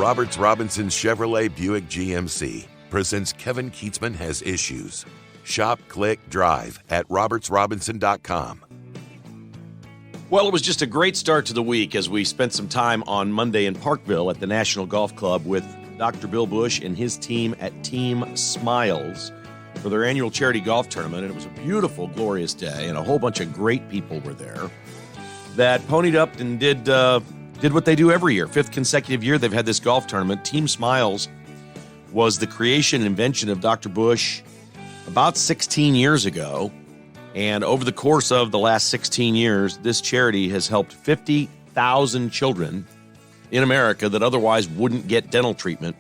Roberts Robinson Chevrolet Buick GMC presents Kevin Keatsman Has Issues. Shop, click, drive at robertsrobinson.com. Well, it was just a great start to the week as we spent some time on Monday in Parkville at the National Golf Club with Dr. Bill Bush and his team at Team Smiles for their annual charity golf tournament. And it was a beautiful, glorious day, and a whole bunch of great people were there that ponied up and did what they do every year. Fifth consecutive year they've had this golf tournament. Team Smiles was the creation and invention of Dr. Bush about 16 years ago. And over the course of the last 16 years, this charity has helped 50,000 children in America that otherwise wouldn't get dental treatment.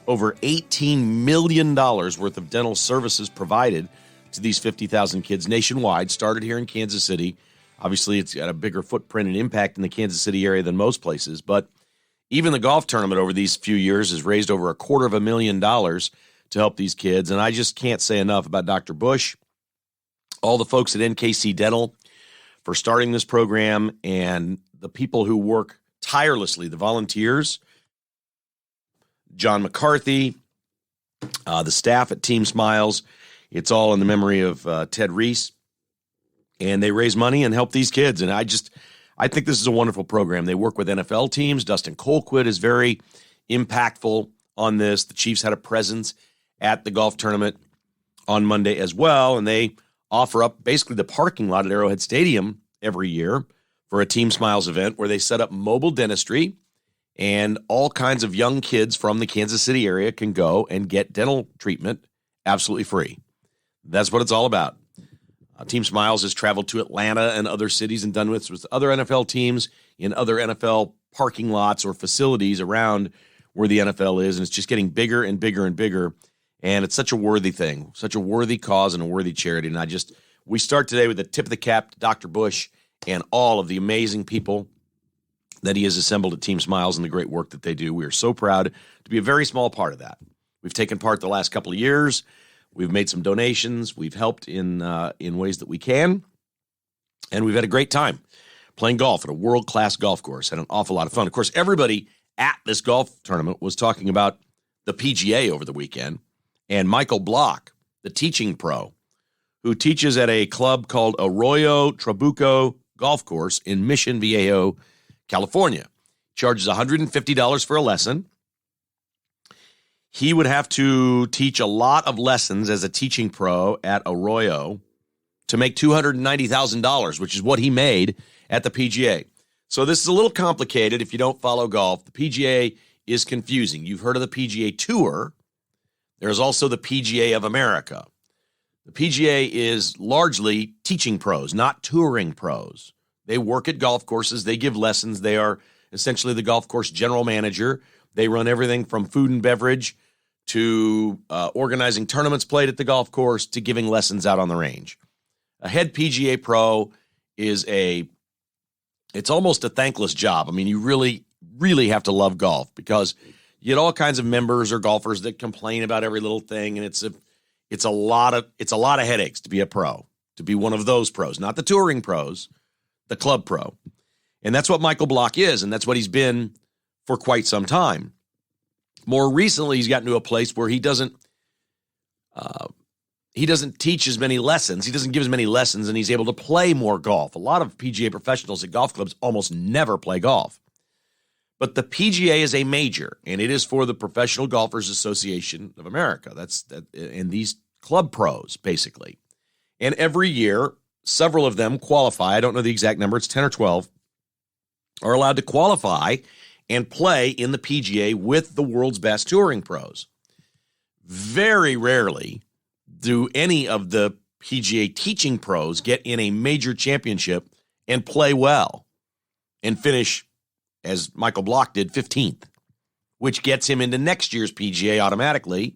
Over $18 million worth of dental services provided to these 50,000 kids nationwide. Started here in Kansas City. Obviously, it's got a bigger footprint and impact in the Kansas City area than most places. But even the golf tournament over these few years has raised over $250,000 to help these kids. And I just can't say enough about Dr. Bush, all the folks at NKC Dental for starting this program, and the people who work tirelessly, the volunteers, John McCarthy, the staff at Team Smiles. It's all in the memory of Ted Reese. And they raise money and help these kids. And I think this is a wonderful program. They work with NFL teams. Dustin Colquitt is very impactful on this. The Chiefs had a presence at the golf tournament on Monday as well, and they offer up basically the parking lot at Arrowhead Stadium every year for a Team Smiles event where they set up mobile dentistry, and all kinds of young kids from the Kansas City area can go and get dental treatment absolutely free. That's what it's all about. Team Smiles has traveled to Atlanta and other cities and done with other NFL teams in other NFL parking lots or facilities around where the NFL is, and it's just getting bigger and bigger and bigger. And it's such a worthy thing, such a worthy cause and a worthy charity. And we start today with a tip of the cap to Dr. Bush and all of the amazing people that he has assembled at Team Smiles and the great work that they do. We are so proud to be a very small part of that. We've taken part the last couple of years. We've made some donations. We've helped in ways that we can. And we've had a great time playing golf at a world-class golf course. Had an awful lot of fun. Of course, everybody at this golf tournament was talking about the PGA over the weekend. And Michael Block, the teaching pro, who teaches at a club called Arroyo Trabuco Golf Course in Mission Viejo, California, charges $150 for a lesson. He would have to teach a lot of lessons as a teaching pro at Arroyo to make $290,000, which is what he made at the PGA. So this is a little complicated if you don't follow golf. The PGA is confusing. You've heard of the PGA Tour. There's also the PGA of America. The PGA is largely teaching pros, not touring pros. They work at golf courses. They give lessons. They are essentially the golf course general manager. They run everything from food and beverage to organizing tournaments played at the golf course to giving lessons out on the range. A head PGA pro it's almost a thankless job. I mean, you really, really have to love golf because you get all kinds of members or golfers that complain about every little thing, and it's a lot of headaches to be a pro, to be one of those pros, not the touring pros, the club pro. And that's what Michael Block is, and that's what he's been for quite some time. More recently, he's gotten to a place where he doesn't teach as many lessons. He doesn't give as many lessons, and he's able to play more golf. A lot of PGA professionals at golf clubs almost never play golf. But the PGA is a major, and it is for the Professional Golfers Association of America. And these club pros, basically. And every year, several of them qualify. I don't know the exact number. It's 10 or 12. Are allowed to qualify and play in the PGA with the world's best touring pros. Very rarely do any of the PGA teaching pros get in a major championship and play well and finish, as Michael Block did, 15th, which gets him into next year's PGA automatically.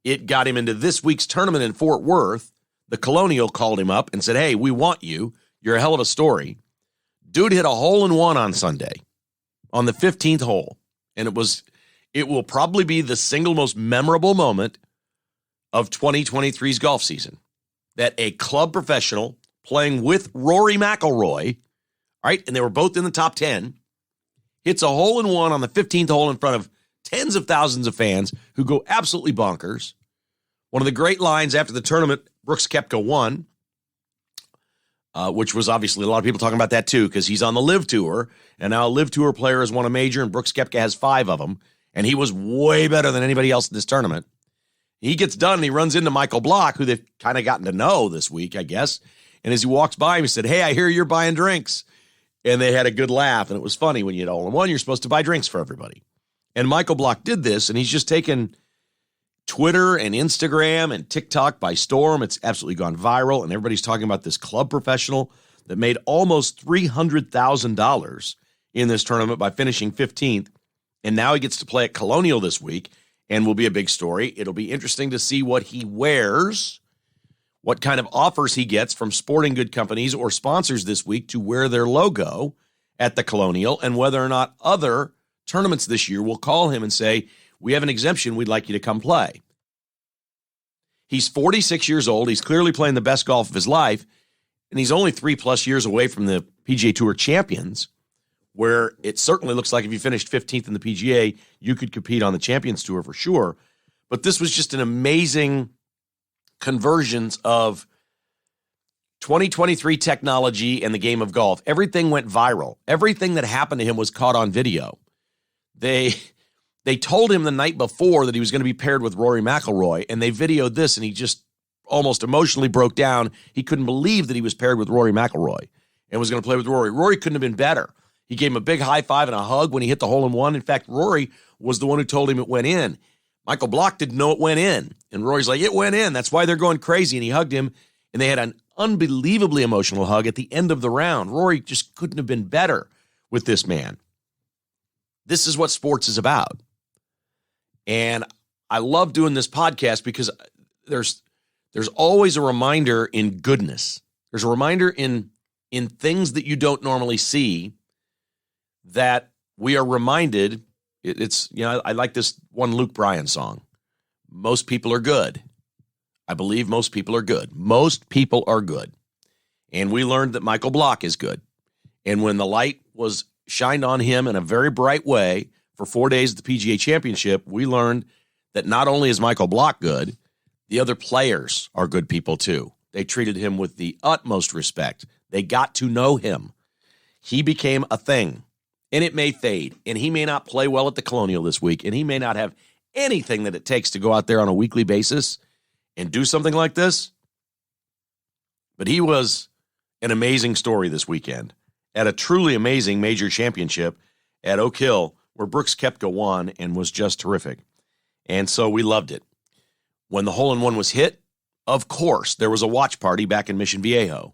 It got him into this week's tournament in Fort Worth. The Colonial called him up and said, hey, we want you. You're a hell of a story. Dude hit a hole-in-one on Sunday on the 15th hole, and it will probably be the single most memorable moment of 2023's golf season, that a club professional playing with Rory McIlroy, right, and they were both in the top 10, hits a hole-in-one on the 15th hole in front of tens of thousands of fans who go absolutely bonkers. One of the great lines after the tournament, Brooks Koepka won, which was obviously a lot of people talking about that too, because he's on the LIV Tour, and now a LIV Tour player has won a major, and Brooks Koepka has 5 of them, and he was way better than anybody else in this tournament. He gets done, and he runs into Michael Block, who they've kind of gotten to know this week, I guess, and as he walks by him, he said, "Hey, I hear you're buying drinks." And they had a good laugh, and it was funny. When you had hole-in-one, you're supposed to buy drinks for everybody. And Michael Block did this, and he's just taken Twitter and Instagram and TikTok by storm. It's absolutely gone viral, and everybody's talking about this club professional that made almost $300,000 in this tournament by finishing 15th, and now he gets to play at Colonial this week and will be a big story. It'll be interesting to see what he wears, what kind of offers he gets from sporting good companies or sponsors this week to wear their logo at the Colonial, and whether or not other tournaments this year will call him and say, "We have an exemption. We'd like you to come play." He's 46 years old. He's clearly playing the best golf of his life, and he's only 3+ years away from the PGA Tour champions, where it certainly looks like if you finished 15th in the PGA, you could compete on the Champions Tour for sure. But this was just an amazing convergence of 2023 technology and the game of golf. Everything went viral. Everything that happened to him was caught on video. They told him the night before that he was going to be paired with Rory McIlroy, and they videoed this, and he just almost emotionally broke down. He couldn't believe that he was paired with Rory McIlroy and was going to play with Rory. Rory couldn't have been better. He gave him a big high five and a hug when he hit the hole-in-one. In fact, Rory was the one who told him it went in. Michael Block didn't know it went in, and Rory's like, "It went in. That's why they're going crazy," and he hugged him, and they had an unbelievably emotional hug at the end of the round. Rory just couldn't have been better with this man. This is what sports is about. And I love doing this podcast because there's always a reminder in goodness. There's a reminder in things that you don't normally see that we are reminded. It's, I like this one Luke Bryan song. Most people are good. I believe most people are good. Most people are good. And we learned that Michael Block is good. And when the light was shined on him in a very bright way for 4 days at the PGA Championship, we learned that not only is Michael Block good, the other players are good people too. They treated him with the utmost respect. They got to know him. He became a thing, and it may fade, and he may not play well at the Colonial this week, and he may not have anything that it takes to go out there on a weekly basis and do something like this. But he was an amazing story this weekend at a truly amazing major championship at Oak Hill, where Brooks Koepka won and was just terrific. And so we loved it. When the hole-in-one was hit, of course, there was a watch party back in Mission Viejo.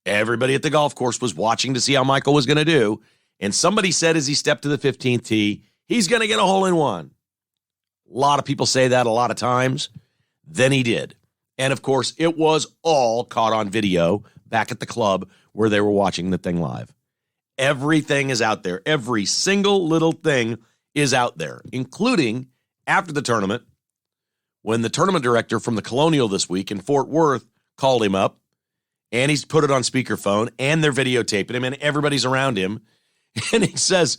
Everybody at the golf course was watching to see how Michael was going to do, and somebody said as he stepped to the 15th tee, he's going to get a hole-in-one. A lot of people say that a lot of times. Then he did. And, of course, it was all caught on video back at the club where they were watching the thing live. Everything is out there. Every single little thing is out there, including after the tournament, when the tournament director from the Colonial this week in Fort Worth called him up, and he's put it on speakerphone, and they're videotaping him, and everybody's around him, and he says,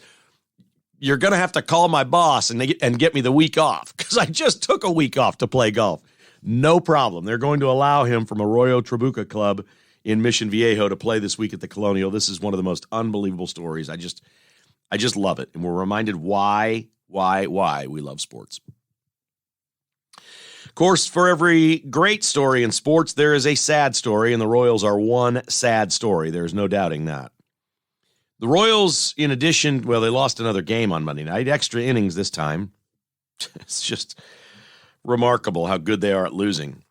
"You're going to have to call my boss and get me the week off, because I just took a week off to play golf." No problem. They're going to allow him from Arroyo Trabuco Club in Mission Viejo to play this week at the Colonial. This is one of the most unbelievable stories. I just love it. And we're reminded why we love sports. Of course, for every great story in sports, there is a sad story, and the Royals are one sad story. There's no doubting that. The Royals, in addition, well, they lost another game on Monday night, extra innings this time. It's just remarkable how good they are at losing.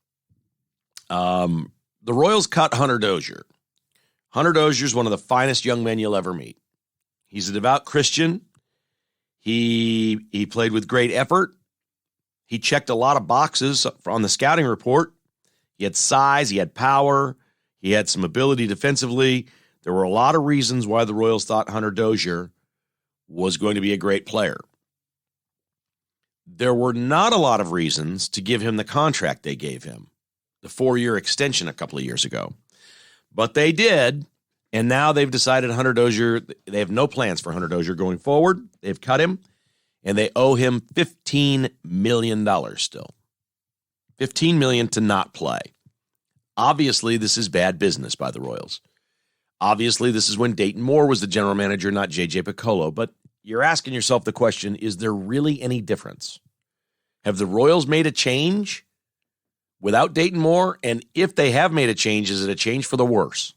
The Royals cut Hunter Dozier. Hunter Dozier is one of the finest young men you'll ever meet. He's a devout Christian. He played with great effort. He checked a lot of boxes on the scouting report. He had size, he had power, he had some ability defensively. There were a lot of reasons why the Royals thought Hunter Dozier was going to be a great player. There were not a lot of reasons to give him the contract they gave him, the 4-year extension a couple of years ago. But they did, and now they've decided Hunter Dozier, they have no plans for Hunter Dozier going forward. They've cut him, and they owe him $15 million still. $15 million to not play. Obviously, this is bad business by the Royals. Obviously, this is when Dayton Moore was the general manager, not J.J. Piccolo. But you're asking yourself the question, is there really any difference? Have the Royals made a change without Dayton Moore? And if they have made a change, is it a change for the worse?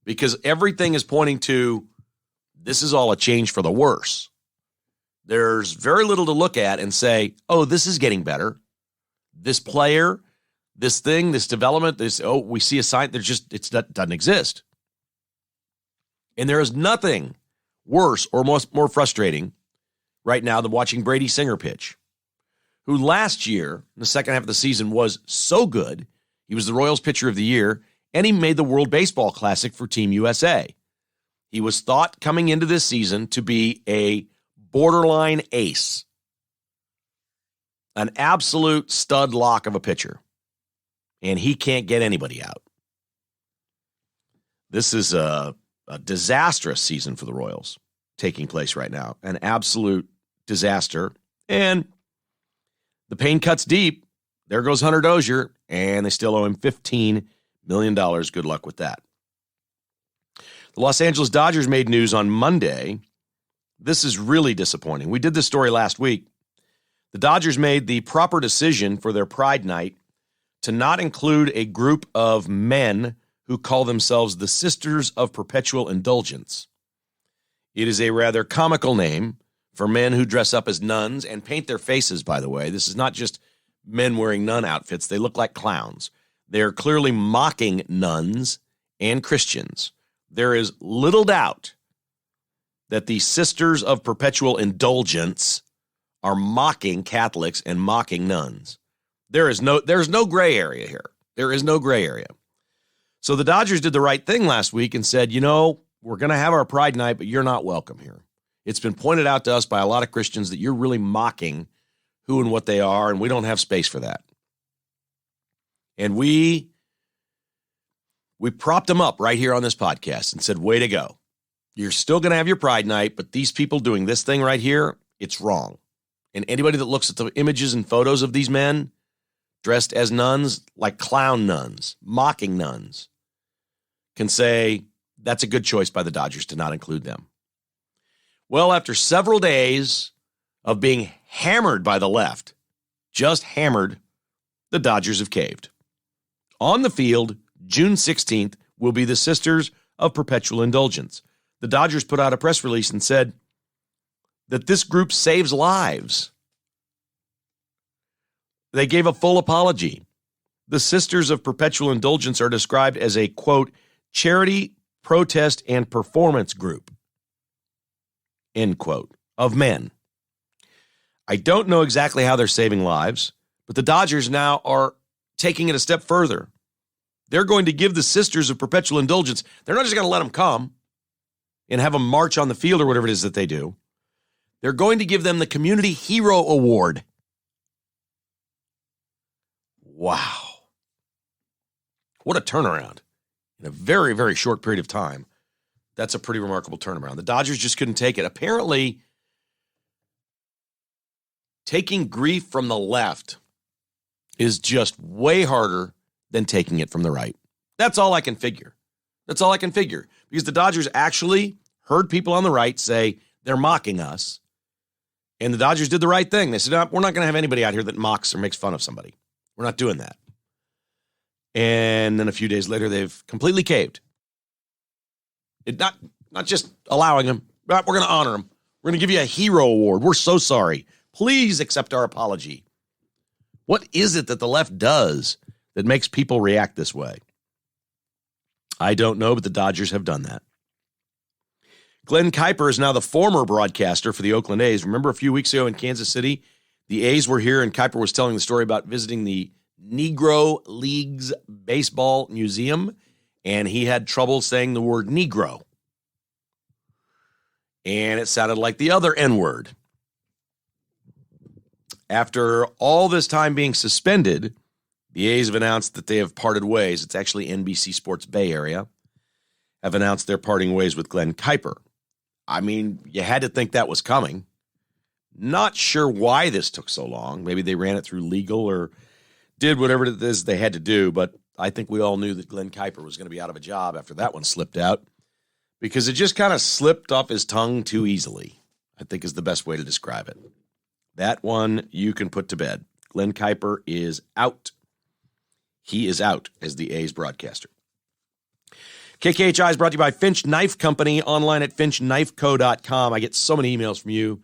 Because everything is pointing to this is all a change for the worse. There's very little to look at and say, oh, this is getting better. This player, this thing, this development, we see a sign. It doesn't exist. And there is nothing worse or more frustrating right now than watching Brady Singer pitch, who last year, in the second half of the season, was so good. He was the Royals pitcher of the year, and he made the World Baseball Classic for Team USA. He was thought coming into this season to be a borderline ace, an absolute stud lock of a pitcher, and he can't get anybody out. This is a disastrous season for the Royals taking place right now, an absolute disaster, and the pain cuts deep. There goes Hunter Dozier, and they still owe him $15 million. Good luck with that. The Los Angeles Dodgers made news on Monday. This is really disappointing. We did this story last week. The Dodgers made the proper decision for their Pride Night to not include a group of men who call themselves the Sisters of Perpetual Indulgence. It is a rather comical name for men who dress up as nuns and paint their faces, by the way. This is not just men wearing nun outfits. They look like clowns. They're clearly mocking nuns and Christians. There is little doubt that the Sisters of Perpetual Indulgence are mocking Catholics and mocking nuns. There's no gray area here. There is no gray area. So the Dodgers did the right thing last week and said, we're going to have our Pride Night, but you're not welcome here. It's been pointed out to us by a lot of Christians that you're really mocking who and what they are, and we don't have space for that. And we propped them up right here on this podcast and said, way to go. You're still going to have your Pride Night, but these people doing this thing right here, it's wrong. And anybody that looks at the images and photos of these men dressed as nuns, like clown nuns, mocking nuns, can say that's a good choice by the Dodgers to not include them. Well, after several days of being hammered by the left, just hammered, the Dodgers have caved. On the field, June 16th, will be the Sisters of Perpetual Indulgence. The Dodgers put out a press release and said that this group saves lives. They gave a full apology. The Sisters of Perpetual Indulgence are described as a, quote, charity, protest, and performance group, end quote, of men. I don't know exactly how they're saving lives, but the Dodgers now are taking it a step further. They're going to give the Sisters of Perpetual Indulgence, they're not just going to let them come and have them march on the field or whatever it is that they do. They're going to give them the Community Hero Award. Wow. What a turnaround. In a very, very short period of time. That's a pretty remarkable turnaround. The Dodgers just couldn't take it. Apparently, taking grief from the left is just way harder than taking it from the right. That's all I can figure. Because the Dodgers actually heard people on the right say they're mocking us. And the Dodgers did the right thing. They said, no, we're not going to have anybody out here that mocks or makes fun of somebody. We're not doing that. And then a few days later, they've completely caved. Not just allowing them, but we're going to honor them. We're going to give you a hero award. We're so sorry. Please accept our apology. What is it that the left does that makes people react this way? I don't know, but the Dodgers have done that. Glenn Kuiper is now the former broadcaster for the Oakland A's. Remember a few weeks ago in Kansas City, the A's were here and Kuiper was telling the story about visiting the Negro Leagues Baseball Museum, and he had trouble saying the word Negro. And it sounded like the other N-word. After all this time being suspended, the A's have announced that they have parted ways. It's actually NBC Sports Bay Area have announced they're parting ways with Glenn Kuiper. I mean, you had to think that was coming. Not sure why this took so long. Maybe they ran it through legal or did whatever it is they had to do, but I think we all knew that Glenn Kuiper was going to be out of a job after that one slipped out because it just kind of slipped off his tongue too easily, I think is the best way to describe it. That one you can put to bed. Glenn Kuiper is out. He is out as the A's broadcaster. KKHI is brought to you by Finch Knife Company, online at finchknifeco.com. I get so many emails from you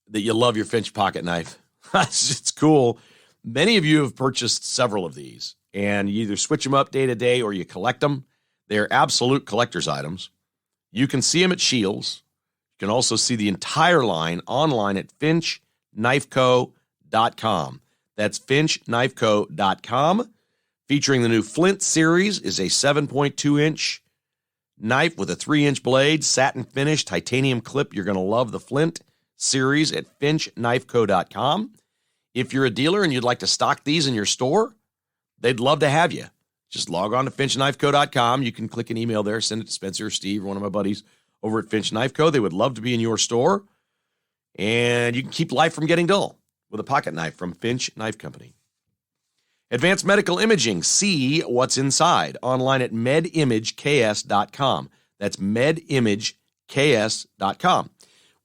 that you love your Finch pocket knife. It's cool. Many of you have purchased several of these, and you either switch them up day to day or you collect them. They're absolute collector's items. You can see them at Scheels. You can also see the entire line online at finchknifeco.com. That's finchknifeco.com. Featuring the new Flint series is a 7.2-inch knife with a 3-inch blade, satin finish, titanium clip. You're going to love the Flint series at finchknifeco.com. If you're a dealer and you'd like to stock these in your store, they'd love to have you. Just log on to finchknifeco.com. You can click an email there, send it to Spencer or Steve, or one of my buddies over at Finch Knife Co. They would love to be in your store. And you can keep life from getting dull with a pocket knife from Finch Knife Company. Advanced Medical Imaging, see what's inside, online at medimageks.com. That's medimageks.com.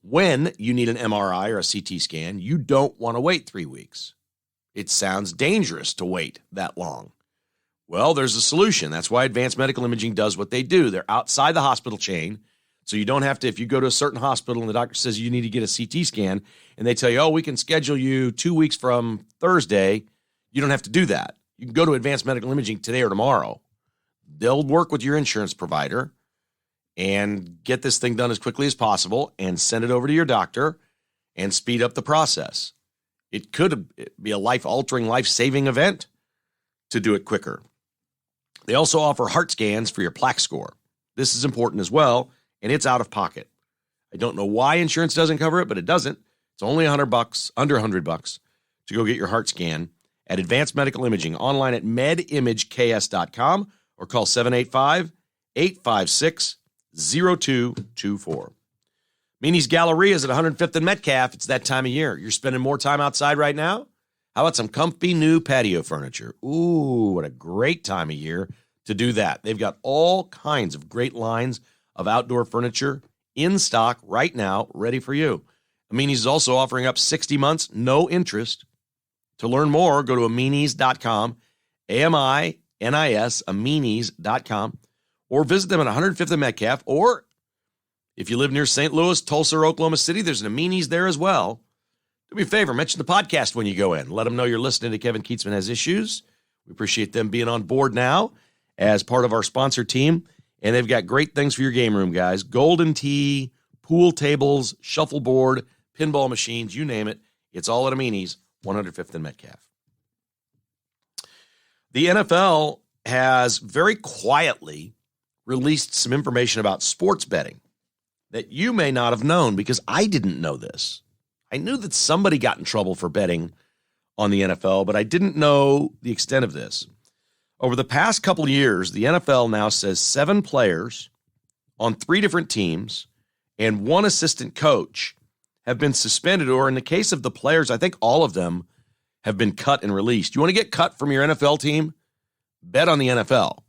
When you need an MRI or a CT scan, you don't want to wait 3 weeks. It sounds dangerous to wait that long. Well, there's a solution. That's why Advanced Medical Imaging does what they do. They're outside the hospital chain, so you don't have to, if you go to a certain hospital and the doctor says you need to get a CT scan, and they tell you, oh, we can schedule you 2 weeks from Thursday, you don't have to do that. You can go to Advanced Medical Imaging today or tomorrow. They'll work with your insurance provider and get this thing done as quickly as possible and send it over to your doctor and speed up the process. It could be a life-altering, life-saving event to do it quicker. They also offer heart scans for your plaque score. This is important as well, and it's out of pocket. I don't know why insurance doesn't cover it, but it doesn't. It's only $100, under $100 to go get your heart scan at Advanced Medical Imaging, online at medimageks.com or call 785-856-0224. Meany's Galleria is at 105th and Metcalf. It's that time of year. You're spending more time outside right now? How about some comfy new patio furniture? Ooh, what a great time of year to do that. They've got all kinds of great lines of outdoor furniture in stock right now, ready for you. Meany's is also offering up 60 months, no interest. To learn more, go to aminis.com, A-M-I-N-I-S, aminis.com, or visit them at 105th and Metcalf, or if you live near St. Louis, Tulsa, or Oklahoma City, there's an Aminis there as well. Do me a favor, mention the podcast when you go in. Let them know you're listening to Kevin Keatsman Has Issues. We appreciate them being on board now as part of our sponsor team, and they've got great things for your game room, guys. Golden tee, pool tables, shuffleboard, pinball machines, you name it. It's all at Aminis. 105th and Metcalf. The NFL has very quietly released some information about sports betting that you may not have known, because I didn't know this. I knew that somebody got in trouble for betting on the NFL, but I didn't know the extent of this. Over the past couple of years, the NFL now says 7 players on 3 different teams and 1 assistant coach have been suspended, or in the case of the players, I think all of them have been cut and released. You want to get cut from your NFL team? Bet on the NFL.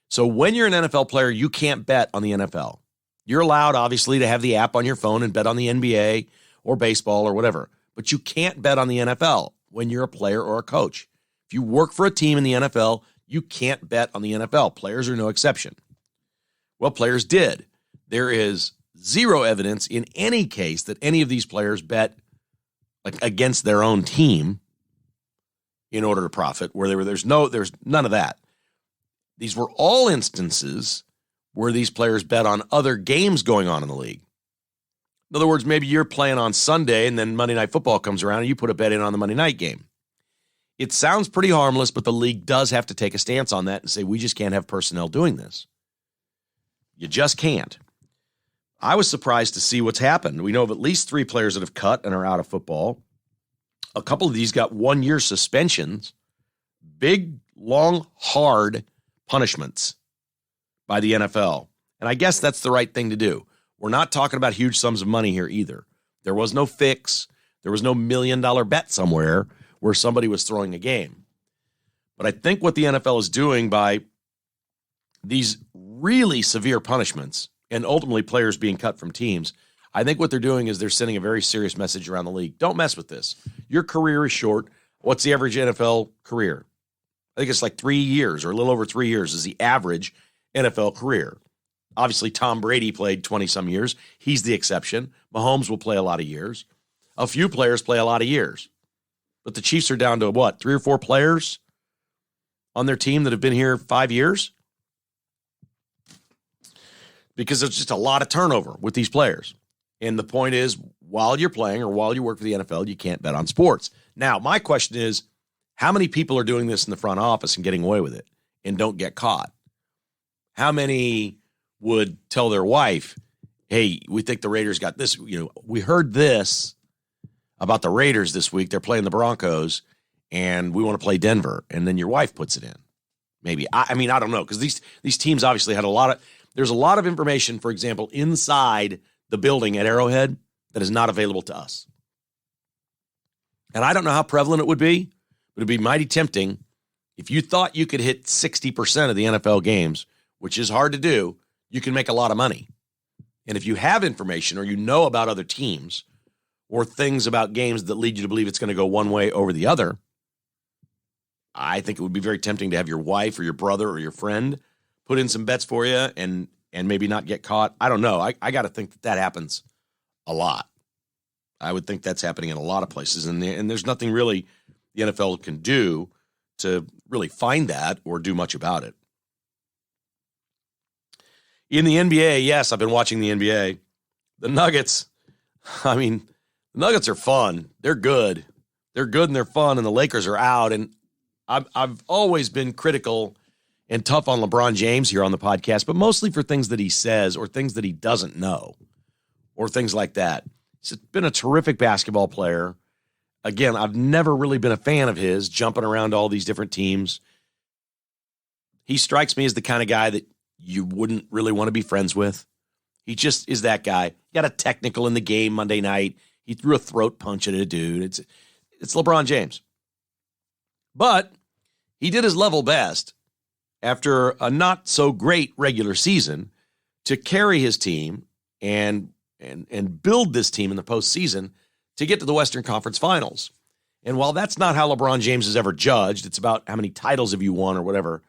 So when you're an NFL player, you can't bet on the NFL. You're allowed, obviously, to have the app on your phone and bet on the NBA or baseball or whatever, but you can't bet on the NFL when you're a player or a coach. If you work for a team in the NFL, you can't bet on the NFL. Players are no exception. Well, players did. There is zero evidence in any case that any of these players bet like against their own team in order to profit, where there's none of that. These were all instances where these players bet on other games going on in the league. In other words, maybe you're playing on Sunday and then Monday Night Football comes around and you put a bet in on the Monday night game. It sounds pretty harmless, but the league does have to take a stance on that and say, we just can't have personnel doing this. You just can't. I was surprised to see what's happened. We know of at least 3 players that have cut and are out of football. A couple of these got 1-year suspensions, big, long, hard punishments by the NFL. And I guess that's the right thing to do. We're not talking about huge sums of money here either. There was no fix. There was no $1 million bet somewhere where somebody was throwing a game. But I think what the NFL is doing by these really severe punishments and ultimately players being cut from teams, I think what they're doing is they're sending a very serious message around the league. Don't mess with this. Your career is short. What's the average NFL career? I think it's like 3 years or a little over 3 years is the average NFL career. Obviously, Tom Brady played 20-some years. He's the exception. Mahomes will play a lot of years. A few players play a lot of years. But the Chiefs are down to, what, 3 or 4 players on their team that have been here 5 years? Because there's just a lot of turnover with these players. And the point is, while you're playing or while you work for the NFL, you can't bet on sports. Now, my question is, how many people are doing this in the front office and getting away with it and don't get caught? How many would tell their wife, hey, we think the Raiders got this. We heard this about the Raiders this week. They're playing the Broncos, and we want to play Denver. And then your wife puts it in. Maybe. I don't know, because these teams obviously had there's a lot of information, for example, inside the building at Arrowhead that is not available to us. And I don't know how prevalent it would be, but it'd be mighty tempting if you thought you could hit 60% of the NFL games, which is hard to do. You can make a lot of money. And if you have information or you know about other teams or things about games that lead you to believe it's going to go one way over the other, I think it would be very tempting to have your wife or your brother or your friend put in some bets for you and maybe not get caught. I don't know. I got to think that happens a lot. I would think that's happening in a lot of places. And there's nothing really the NFL can do to really find that or do much about it. In the NBA, yes, I've been watching the NBA. The Nuggets, the Nuggets are fun. They're good. They're good and they're fun, and the Lakers are out. And I've always been critical and tough on LeBron James here on the podcast, but mostly for things that he says or things that he doesn't know or things like that. He's been a terrific basketball player. Again, I've never really been a fan of his, jumping around all these different teams. He strikes me as the kind of guy that you wouldn't really want to be friends with. He just is that guy. He got a technical in the game Monday night. He threw a throat punch at a dude. It's LeBron James. But he did his level best after a not so great regular season to carry his team and build this team in the postseason to get to the Western Conference Finals. And while that's not how LeBron James is ever judged, it's about how many titles have you won or whatever.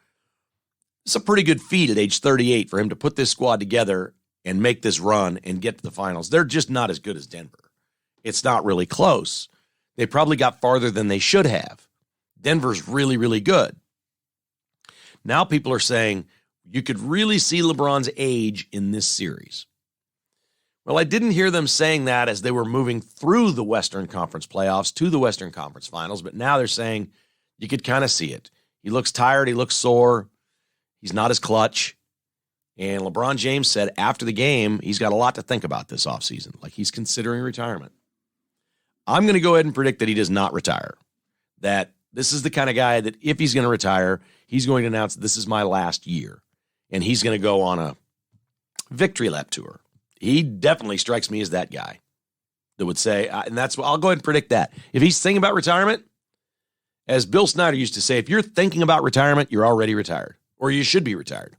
It's a pretty good feat at age 38 for him to put this squad together and make this run and get to the finals. They're just not as good as Denver. It's not really close. They probably got farther than they should have. Denver's really, really good. Now people are saying you could really see LeBron's age in this series. Well, I didn't hear them saying that as they were moving through the Western Conference playoffs to the Western Conference Finals, but now they're saying you could kind of see it. He looks tired. He looks sore. He's not as clutch. And LeBron James said after the game, he's got a lot to think about this offseason. Like, he's considering retirement. I'm going to go ahead and predict that he does not retire. That this is the kind of guy that if he's going to retire, he's going to announce this is my last year. And he's going to go on a victory lap tour. He definitely strikes me as that guy that would say, and that's what I'll go ahead and predict that. If he's thinking about retirement, as Bill Snyder used to say, if you're thinking about retirement, you're already retired, or you should be retired.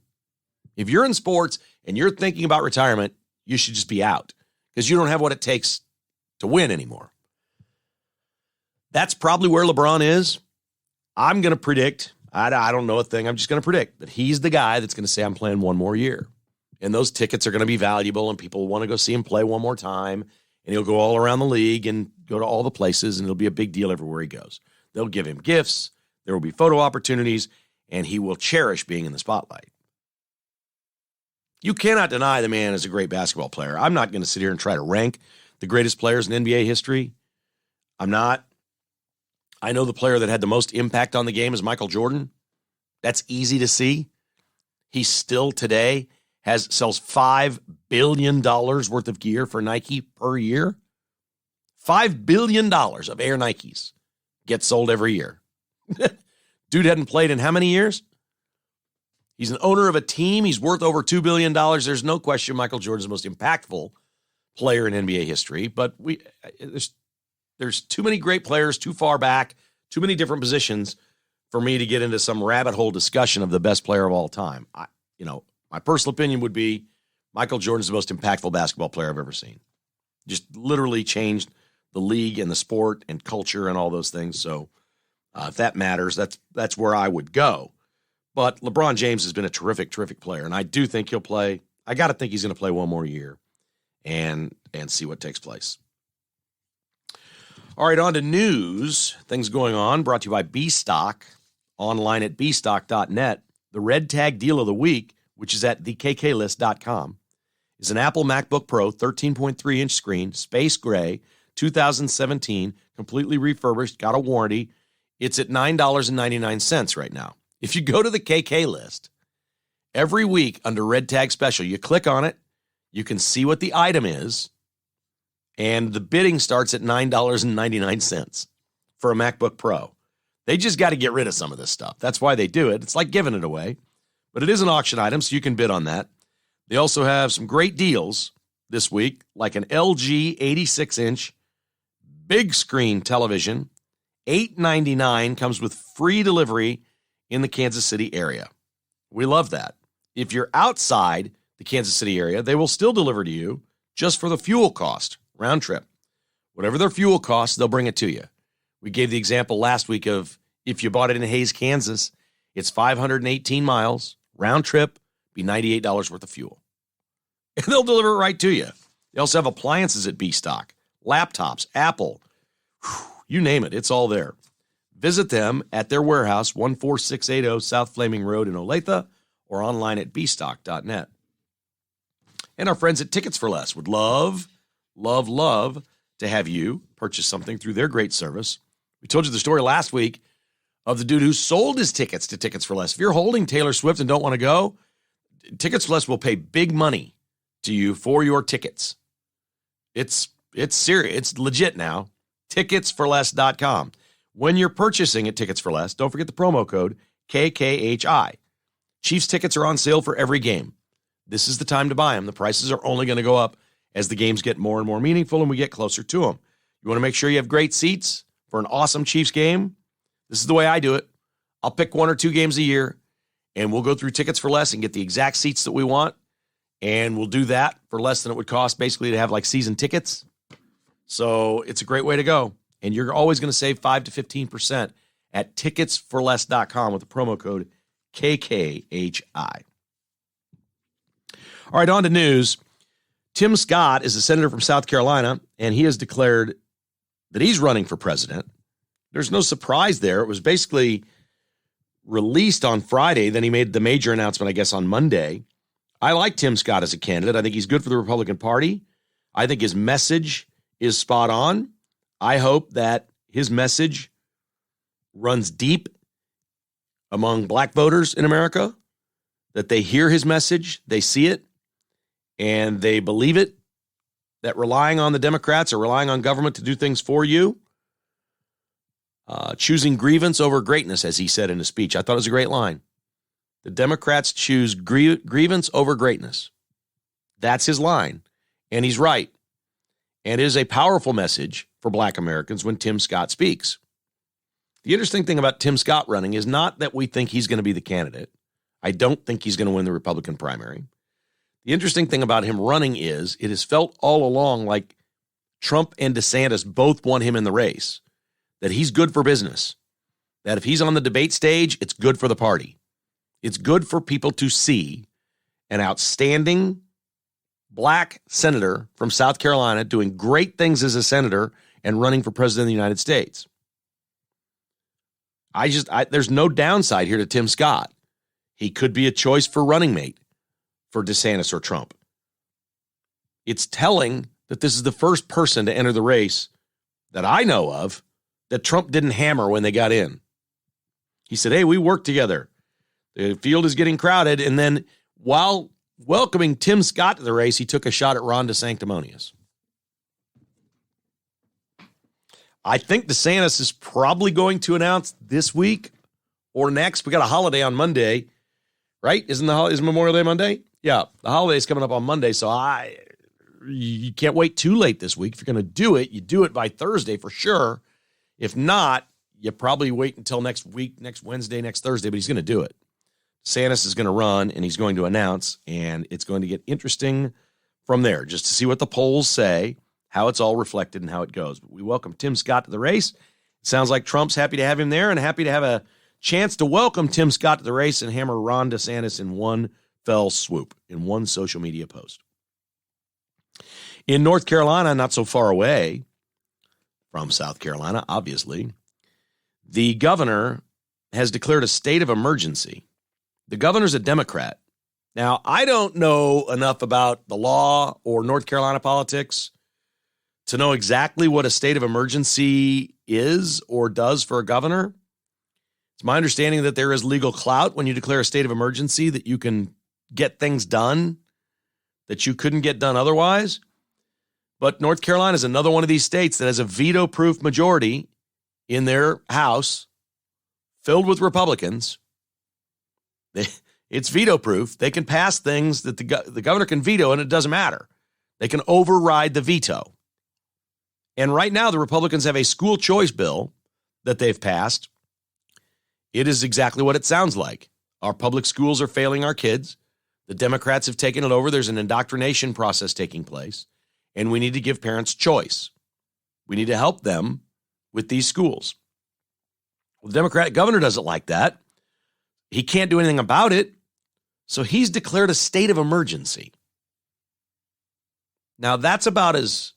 If you're in sports and you're thinking about retirement, you should just be out because you don't have what it takes to win anymore. That's probably where LeBron is. I'm going to predict, I don't know a thing, I'm just going to predict that he's the guy that's going to say, I'm playing one more year. And those tickets are going to be valuable, and people want to go see him play one more time, and he'll go all around the league and go to all the places, and it'll be a big deal everywhere he goes. They'll give him gifts, there will be photo opportunities, and he will cherish being in the spotlight. You cannot deny the man is a great basketball player. I'm not going to sit here and try to rank the greatest players in NBA history. I'm not. I know the player that had the most impact on the game is Michael Jordan. That's easy to see. He still today sells $5 billion worth of gear for Nike per year. $5 billion of Air Nikes get sold every year. Dude hadn't played in how many years? He's an owner of a team. He's worth over $2 billion. There's no question Michael Jordan's the most impactful player in NBA history. But there's too many great players, too far back, too many different positions for me to get into some rabbit hole discussion of the best player of all time. My personal opinion would be Michael Jordan's the most impactful basketball player I've ever seen. Just literally changed the league and the sport and culture and all those things. So if that matters, that's where I would go. But LeBron James has been a terrific, terrific player, and I do think he'll play. I got to think he's going to play one more year and see what takes place. All right, on to news. Things going on, brought to you by B-Stock, online at bstock.net. The red tag deal of the week, which is at thekklist.com, is an Apple MacBook Pro 13.3-inch screen, space gray, 2017, completely refurbished, got a warranty. It's at $9.99 right now. If you go to the KK list, every week under Red Tag Special, you click on it, you can see what the item is, and the bidding starts at $9.99 for a MacBook Pro. They just got to get rid of some of this stuff. That's why they do it. It's like giving it away, but it is an auction item, so you can bid on that. They also have some great deals this week, like an LG 86-inch big screen television, $899, comes with free delivery in the Kansas City area. We love that. If you're outside the Kansas City area, they will still deliver to you just for the fuel cost, round trip. Whatever their fuel costs, they'll bring it to you. We gave the example last week of if you bought it in Hays, Kansas, it's 518 miles, round trip, be $98 worth of fuel. And they'll deliver it right to you. They also have appliances at B-Stock, laptops, Apple, you name it, it's all there. Visit them at their warehouse, 14680 South Flaming Road in Olathe, or online at bstock.net. And our friends at Tickets for Less would love to have you purchase something through their great service. We told you the story last week of the dude who sold his tickets to Tickets for Less. If you're holding Taylor Swift and don't want to go, Tickets for Less will pay big money to you for your tickets. It's serious. It's legit now. Ticketsforless.com. When you're purchasing at Tickets for Less, don't forget the promo code KKHI. Chiefs tickets are on sale for every game. This is the time to buy them. The prices are only going to go up as the games get more and more meaningful and we get closer to them. You want to make sure you have great seats for an awesome Chiefs game? This is the way I do it. I'll pick 1 or 2 games a year, and we'll go through Tickets for Less and get the exact seats that we want, and we'll do that for less than it would cost basically to have like season tickets. So it's a great way to go. And you're always going to save 5 to 15% at ticketsforless.com with the promo code KKHI. All right, on to news. Tim Scott is a senator from South Carolina, and he has declared that he's running for president. There's no surprise there. It was basically released on Friday. Then he made the major announcement, I guess, on Monday. I like Tim Scott as a candidate. I think he's good for the Republican Party. I think his message is spot on. I hope that his message runs deep among black voters in America, that they hear his message, they see it, and they believe it, that relying on the Democrats or relying on government to do things for you, choosing grievance over greatness, as he said in his speech. I thought it was a great line. The Democrats choose grievance over greatness. That's his line, and he's right. And it is a powerful message for black Americans when Tim Scott speaks. The interesting thing about Tim Scott running is not that we think he's going to be the candidate. I don't think he's going to win the Republican primary. The interesting thing about him running is it has felt all along like Trump and DeSantis both want him in the race, that he's good for business, that if he's on the debate stage, it's good for the party. It's good for people to see an outstanding black senator from South Carolina doing great things as a senator and running for president of the United States. There's no downside here to Tim Scott. He could be a choice for running mate for DeSantis or Trump. It's telling that this is the first person to enter the race that I know of that Trump didn't hammer when they got in. He said, hey, we work together. The field is getting crowded. And then while welcoming Tim Scott to the race, he took a shot at Ron DeSanctimonious. I think DeSantis is probably going to announce this week or next. We got a holiday on Monday. right? Is Memorial Day Monday? Yeah, the holiday's coming up on Monday, so you can't wait too late this week. If you're going to do it, you do it by Thursday for sure. If not, you probably wait until next week, next Wednesday, next Thursday, but he's going to do it. DeSantis is going to run, and he's going to announce, and it's going to get interesting from there, just to see what the polls say, how it's all reflected, and how it goes. But we welcome Tim Scott to the race. It sounds like Trump's happy to have him there and happy to have a chance to welcome Tim Scott to the race and hammer Ron DeSantis in one fell swoop, in one social media post. In North Carolina, not so far away from South Carolina, obviously, the governor has declared a state of emergency. The governor's a Democrat. Now, I don't know enough about the law or North Carolina politics to know exactly what a state of emergency is or does for a governor. It's my understanding that there is legal clout when you declare a state of emergency, that you can get things done that you couldn't get done otherwise. But North Carolina is another one of these states that has a veto-proof majority in their House filled with Republicans. It's veto-proof. They can pass things that the governor can veto, and it doesn't matter. They can override the veto. And right now, the Republicans have a school choice bill that they've passed. It is exactly what it sounds like. Our public schools are failing our kids. The Democrats have taken it over. There's an indoctrination process taking place, and we need to give parents choice. We need to help them with these schools. Well, the Democratic governor doesn't like that. He can't do anything about it, so he's declared a state of emergency. Now, that's about as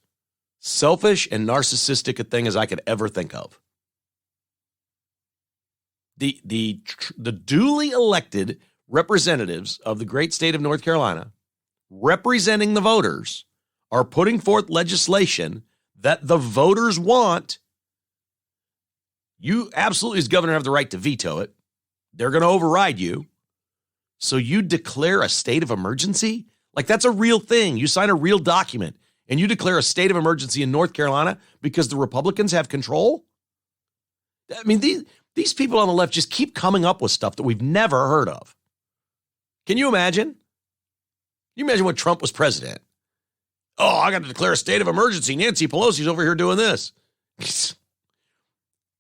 selfish and narcissistic a thing as I could ever think of. The duly elected representatives of the great state of North Carolina, representing the voters, are putting forth legislation that the voters want. You absolutely, as governor, have the right to veto it. They're going to override you. So you declare a state of emergency? Like, that's a real thing. You sign a real document and you declare a state of emergency in North Carolina because the Republicans have control? I mean, these people on the left just keep coming up with stuff that we've never heard of. Can you imagine? Can you imagine when Trump was president? Oh, I got to declare a state of emergency. Nancy Pelosi's over here doing this. The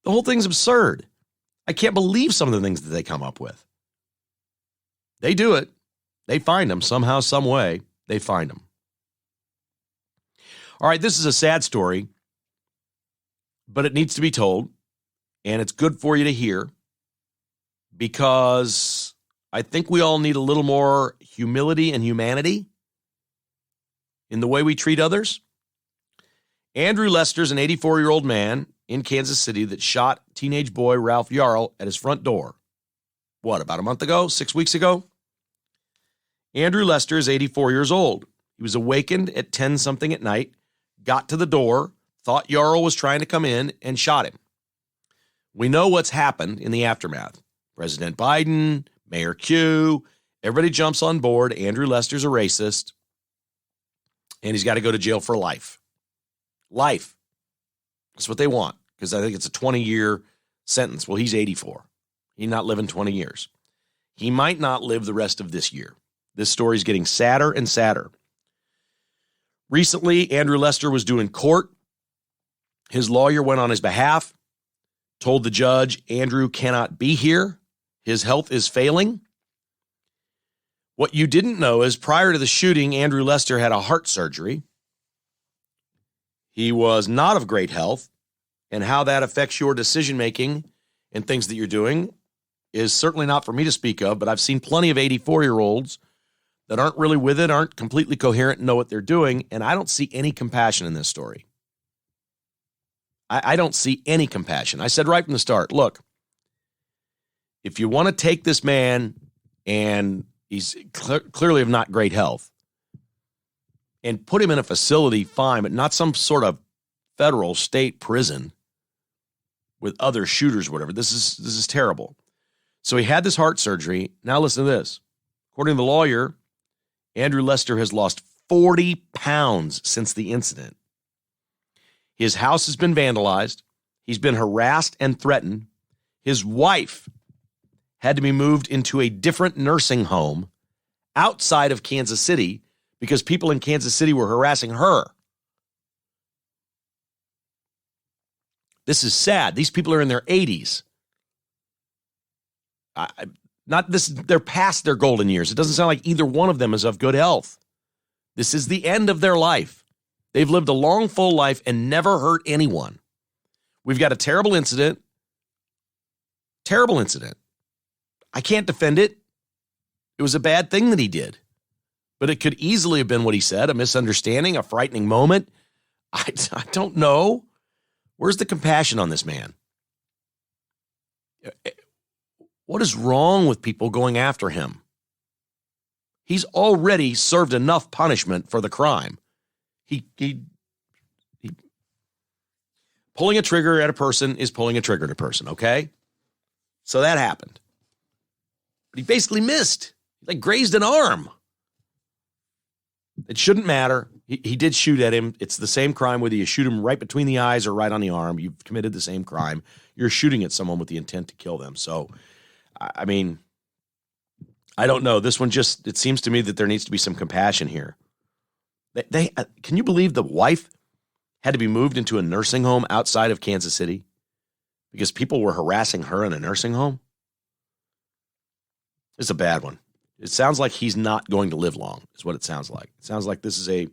whole thing's absurd. I can't believe some of the things that they come up with. They do it. They find them somehow, some way. They find them. All right, this is a sad story, but it needs to be told, and it's good for you to hear, because I think we all need a little more humility and humanity in the way we treat others. Andrew Lester's an 84-year-old man in Kansas City that shot teenage boy Ralph Yarl at his front door. What, about a month ago? 6 weeks ago? Andrew Lester is 84 years old. He was awakened at 10-something at night, got to the door, thought Yarl was trying to come in, and shot him. We know what's happened in the aftermath. President Biden, Mayor Q, everybody jumps on board. Andrew Lester's a racist, and he's got to go to jail for life. Life. That's what they want, because I think it's a 20-year sentence. Well, he's 84. He's not living 20 years. He might not live the rest of this year. This story's getting sadder and sadder. Recently, Andrew Lester was due in court. His lawyer went on his behalf, told the judge Andrew cannot be here. His health is failing. What you didn't know is prior to the shooting, Andrew Lester had a heart surgery. He was not of great health, and how that affects your decision-making and things that you're doing is certainly not for me to speak of, but I've seen plenty of 84-year-olds that aren't really with it, aren't completely coherent, and know what they're doing, and I don't see any compassion in this story. I don't see any compassion. I said right from the start, look, if you want to take this man, and he's clearly of not great health, and put him in a facility, fine, but not some sort of federal state prison with other shooters or whatever. This is terrible. So he had this heart surgery. Now listen to this. According to the lawyer, Andrew Lester has lost 40 pounds since the incident. His house has been vandalized. He's been harassed and threatened. His wife had to be moved into a different nursing home outside of Kansas City because people in Kansas City were harassing her. This is sad. These people are in their 80s. They're past their golden years. It doesn't sound like either one of them is of good health. This is the end of their life. They've lived a long, full life and never hurt anyone. We've got a terrible incident. Terrible incident. I can't defend it. It was a bad thing that he did. But it could easily have been what he said, a misunderstanding, a frightening moment. I don't know. Where's the compassion on this man? What is wrong with people going after him? He's already served enough punishment for the crime. He pulling a trigger at a person is pulling a trigger at a person, okay? So that happened. But he basically missed. He grazed an arm. It shouldn't matter. He did shoot at him. It's the same crime whether you shoot him right between the eyes or right on the arm. You've committed the same crime. You're shooting at someone with the intent to kill them. So, I mean, I don't know. This one it seems to me that there needs to be some compassion here. Can you believe the wife had to be moved into a nursing home outside of Kansas City because people were harassing her in a nursing home? It's a bad one. It sounds like he's not going to live long, is what it sounds like. It sounds like this is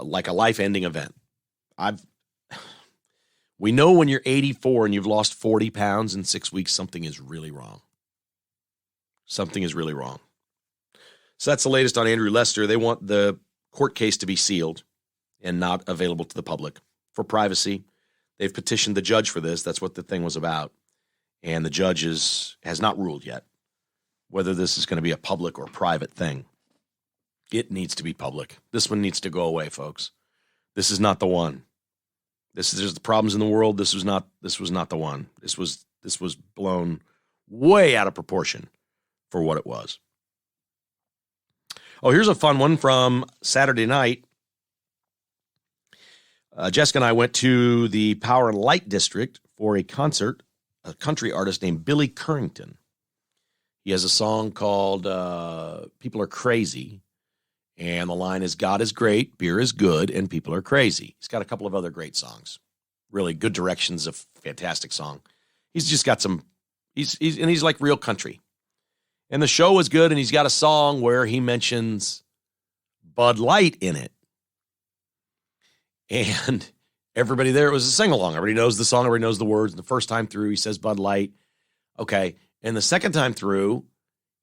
like a life-ending event. We know when you're 84 and you've lost 40 pounds in 6 weeks, something is really wrong. Something is really wrong. So that's the latest on Andrew Lester. They want the court case to be sealed and not available to the public for privacy. They've petitioned the judge for this. That's what the thing was about. And the judge has not ruled yet whether this is going to be a public or private thing. It needs to be public. This one needs to go away, folks. This is not the one. There's the problems in the world. This was not the one. This was blown way out of proportion for what it was. Oh, here's a fun one from Saturday night. Jessica and I went to the Power and Light District for a concert, a country artist named Billy Currington. He has a song called People Are Crazy, and the line is, God is great, beer is good, and people are crazy. He's got a couple of other great songs. Really good directions, a fantastic song. He's just got some, he's like real country. And the show was good, and he's got a song where he mentions Bud Light in it. And everybody there, it was a sing-along. Everybody knows the song, everybody knows the words. And the first time through, he says Bud Light. Okay. And the second time through,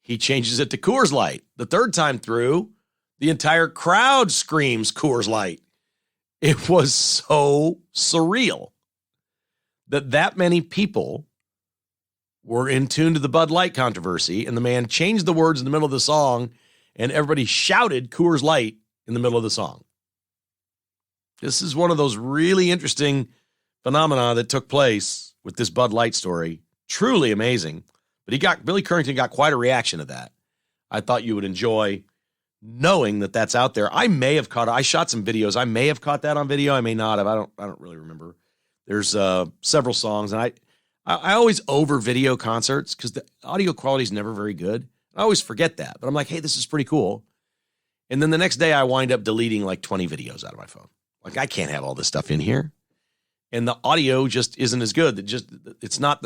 he changes it to Coors Light. The third time through, the entire crowd screams Coors Light. It was so surreal that many people were in tune to the Bud Light controversy, and the man changed the words in the middle of the song, and everybody shouted Coors Light in the middle of the song. This is one of those really interesting phenomena that took place with this Bud Light story. Truly amazing. But Billy Currington got quite a reaction to that. I thought you would enjoy knowing that that's out there. I shot some videos. I may have caught that on video. I may not have. I don't really remember. There's several songs, and I always over video concerts because the audio quality is never very good. I always forget that, but I'm like, hey, this is pretty cool. And then the next day I wind up deleting like 20 videos out of my phone. Like, I can't have all this stuff in here. And the audio just isn't as good. It's not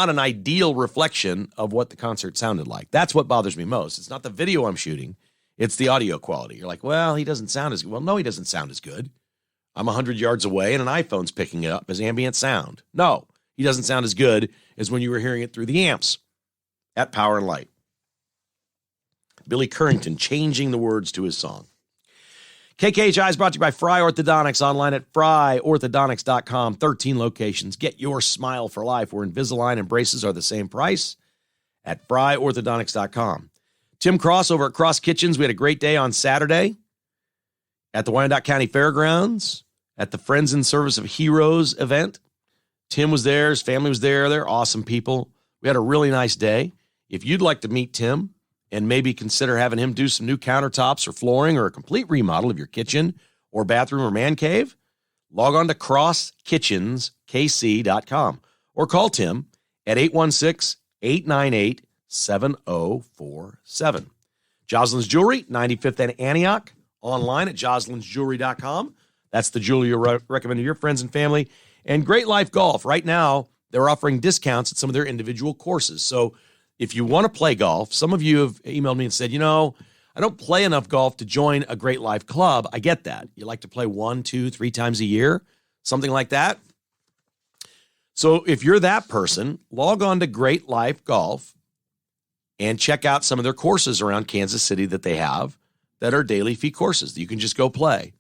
an ideal reflection of what the concert sounded like. That's what bothers me most. It's not the video I'm shooting. It's the audio quality. You're like, well, he doesn't sound as good. Well, no, he doesn't sound as good. I'm 100 yards away and an iPhone's picking it up as ambient sound. No, he doesn't sound as good as when you were hearing it through the amps at Power and Light. Billy Currington changing the words to his song. KKHI is brought to you by Fry Orthodontics, online at fryorthodontics.com. 13 locations. Get your smile for life, where Invisalign and braces are the same price at fryorthodontics.com. Tim Cross over at Cross Kitchens. We had a great day on Saturday at the Wyandotte County Fairgrounds at the Friends in Service of Heroes event. Tim was there. His family was there. They're awesome people. We had a really nice day. If you'd like to meet Tim and maybe consider having him do some new countertops or flooring or a complete remodel of your kitchen or bathroom or man cave, log on to crosskitchenskc.com or call Tim at 816-898-7047. Jocelyn's Jewelry, 95th and Antioch, online at joslynsjewelry.com. That's the jewelry you recommend to your friends and family. And Great Life Golf. Right now, they're offering discounts at some of their individual courses. So if you want to play golf, some of you have emailed me and said, I don't play enough golf to join a Great Life club. I get that. You like to play 1, 2, 3 times a year, something like that. So if you're that person, log on to Great Life Golf and check out some of their courses around Kansas City that they have that are daily fee courses that you can just go play.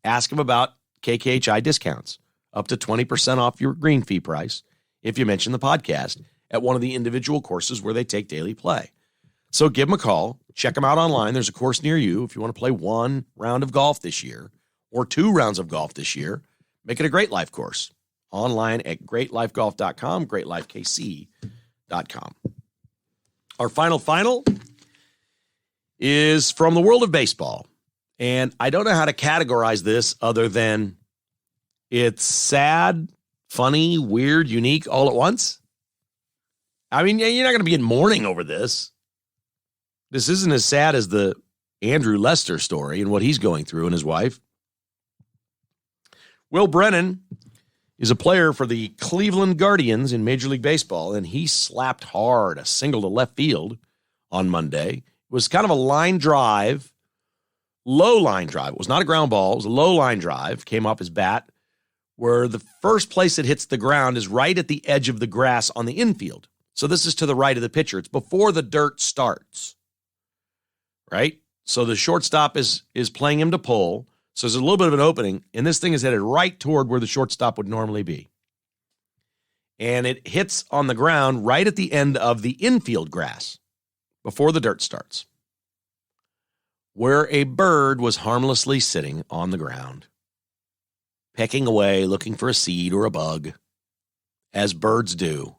Ask them about KKHI discounts, up to 20% off your green fee price if you mention the podcast at one of the individual courses where they take daily play. So give them a call. Check them out online. There's a course near you. If you want to play 1 round of golf this year or 2 rounds of golf this year, make it a Great Life course. Online at greatlifegolf.com, greatlifekc.com. Our final is from the world of baseball. And I don't know how to categorize this other than it's sad, funny, weird, unique all at once. I mean, you're not going to be in mourning over this. This isn't as sad as the Andrew Lester story and what he's going through and his wife. Will Brennan is a player for the Cleveland Guardians in Major League Baseball, and he slapped hard a single to left field on Monday. It was kind of a line drive, low line drive. It was not a ground ball. It was a low line drive, came off his bat, where the first place it hits the ground is right at the edge of the grass on the infield. So this is to the right of the pitcher. It's before the dirt starts, right? So the shortstop is playing him to pull. So there's a little bit of an opening, and this thing is headed right toward where the shortstop would normally be. And it hits on the ground right at the end of the infield grass before the dirt starts, where a bird was harmlessly sitting on the ground, pecking away, looking for a seed or a bug, as birds do.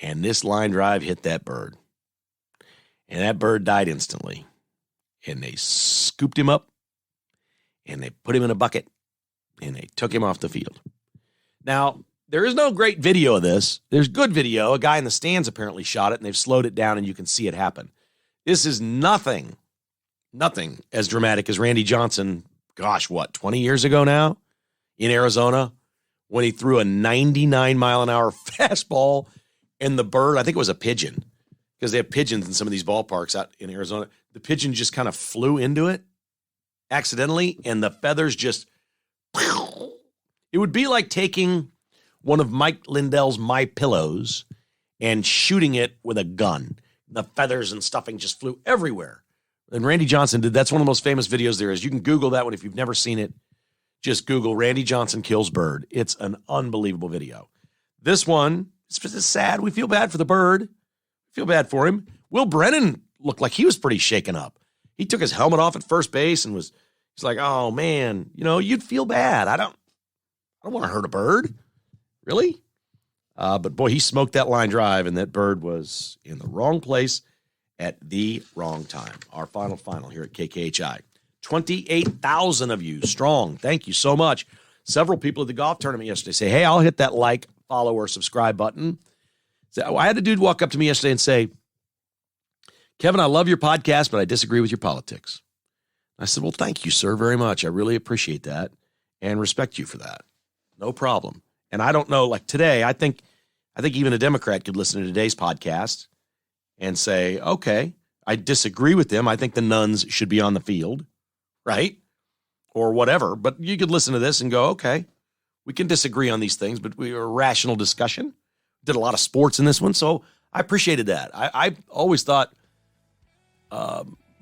And this line drive hit that bird. And that bird died instantly. And they scooped him up, and they put him in a bucket, and they took him off the field. Now, there is no great video of this. There's good video. A guy in the stands apparently shot it, and they've slowed it down, and you can see it happen. This is nothing as dramatic as Randy Johnson, 20 years ago now in Arizona, when he threw a 99-mile-an-hour fastball, and the bird, I think it was a pigeon, because they have pigeons in some of these ballparks out in Arizona. The pigeon just kind of flew into it accidentally, and the feathers just, it would be like taking one of Mike Lindell's My Pillows and shooting it with a gun. The feathers and stuffing just flew everywhere. And Randy Johnson did. That's one of the most famous videos there is. You can Google that one if you've never seen it. Just Google Randy Johnson kills bird. It's an unbelievable video. This one, it's sad. We feel bad for the bird. Feel bad for him. Will Brennan looked like he was pretty shaken up. He took his helmet off at first base and he's like, oh man, you'd feel bad. I don't want to hurt a bird. Really? But boy, he smoked that line drive, and that bird was in the wrong place at the wrong time. Our final here at KKHI. 28,000 of you strong. Thank you so much. Several people at the golf tournament yesterday say, hey, I'll hit that like, follow, or subscribe button. So I had a dude walk up to me yesterday and say, Kevin, I love your podcast, but I disagree with your politics. I said, well, thank you, sir, very much. I really appreciate that and respect you for that. No problem. And I don't know, like today, I think even a Democrat could listen to today's podcast and say, okay, I disagree with them. I think the nuns should be on the field, right? Or whatever. But you could listen to this and go, okay, we can disagree on these things, but we are a rational discussion. Did a lot of sports in this one, so I appreciated that. I always thought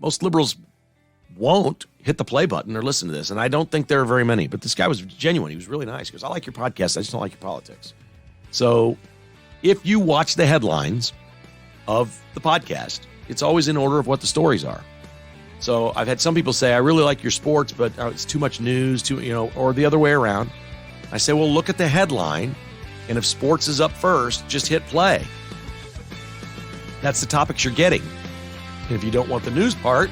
most liberals won't hit the play button or listen to this, and I don't think there are very many. But this guy was genuine. He was really nice. He goes, I like your podcast. I just don't like your politics. So if you watch the headlines of the podcast, it's always in order of what the stories are. So I've had some people say, I really like your sports, but it's too much news, or the other way around. I say, well, look at the headline, and if sports is up first, just hit play. That's the topics you're getting. And if you don't want the news part,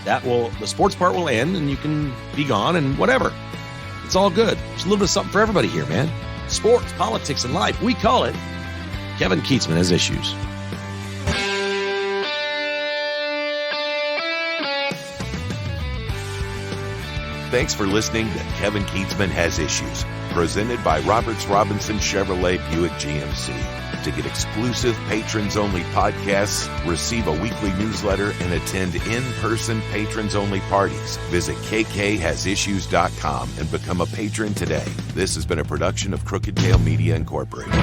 the sports part will end, and you can be gone and whatever. It's all good. There's a little bit of something for everybody here, man. Sports, politics, and life. We call it Kevin Keatsman Has Issues. Thanks for listening to Kevin Keatsman Has Issues, presented by Roberts Robinson Chevrolet Buick GMC. To get exclusive patrons-only podcasts, receive a weekly newsletter, and attend in-person patrons-only parties, visit kkhasissues.com and become a patron today. This has been a production of Crooked Tail Media Incorporated.